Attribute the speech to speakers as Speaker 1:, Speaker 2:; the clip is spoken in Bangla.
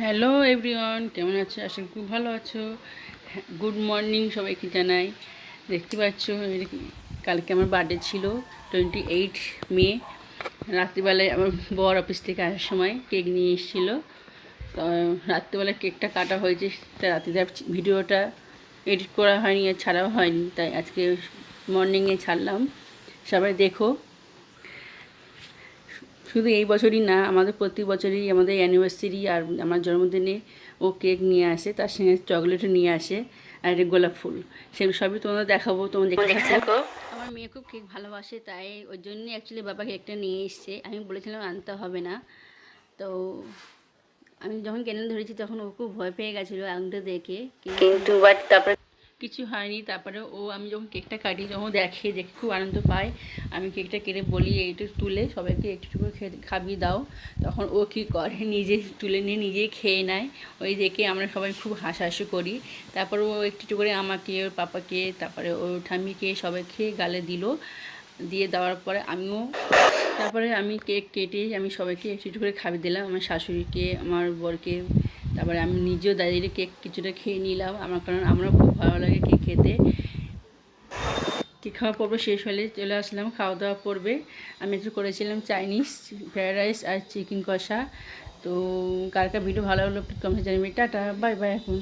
Speaker 1: হ্যালো এভরিওয়ান, কেমন আছো? আশা করি খুব ভালো আছো। গুড মর্নিং সবাইকে জানাই। দেখতে পাচ্ছ কালকে আমার বার্থডে ছিল 28 মে। রাত্রিবেলায় আমার বর অফিস থেকে আসার সময় কেক নিয়ে এসেছিলো। তো রাত্রিবেলায় কেকটা কাটা হয়েছে, তাই রাত্রিতে ভিডিওটা এডিট করা হয়নি আর ছাড়াও হয়নি, তাই আজকে মর্নিংয়ে ছাড়লাম। সবাই দেখো। শুধু এই বছরই না, আমাদের প্রতি বছরই আমাদের অ্যানিভার্সারি আর আমার জন্মদিনে ও কেক নিয়ে আসে, তার সঙ্গে চকলেটও নিয়ে আসে আর একটা গোলাপ ফুল। সেগুলো সবই তোমাদের দেখাবো, তোমরা দেখতে থাকো। আমার মেয়ে খুব কেক ভালোবাসে, তাই ওই জন্যই অ্যাকচুয়ালি বাবা কেকটা নিয়ে এসছে। আমি বলেছিলাম আনতে হবে না, তো আমি যখন কেনে ধরেছি তখন ও খুব ভয় পেয়ে গেছিলো আঙুলটা দেখে, কিন্তু বাট তারপরে কিছু হয়নি। তারপরে আমি যখন কেকটা কাটি তখন দেখে খুব আনন্দ পায়। আমি কেকটা কেটে বলি একটু তুলে সবাইকে একটু করে খাবিয়ে দাও, তখন ও কী করে নিজে তুলে নিয়ে নিজেই খেয়ে নেয়। ওই দেখে আমরা সবাই খুব হাসাহাসি করি। তারপর ও একটু করে আমাকে, ওর পাপাকে, তারপরে ওর ঠাম্মিকে সবাইকে গালে দিল। দিয়ে দেওয়ার পরে তারপরে আমি কেক কেটে আমি সবাইকে একটু করে খাইয়ে দিলাম, আমার শাশুড়িকে, আমার বরকে। তারপরে আমি নিজেও দাঁড়িয়ে কেক কিছুটা খেয়ে নিলাম, কারণ আমার খুব ভালো লাগে কেক খেতে। কেক খাওয়া পর্ব শেষ হলে চলে আসলাম খাওয়া দাওয়া করবে। আমি একটু করেছিলাম চাইনিজ ফ্রায়েড রাইস আর চিকেন কষা। তো কার কার ভিডিও ভালো হলো কমেন্টে জানাবে। টাটা, বাই বাই এখন।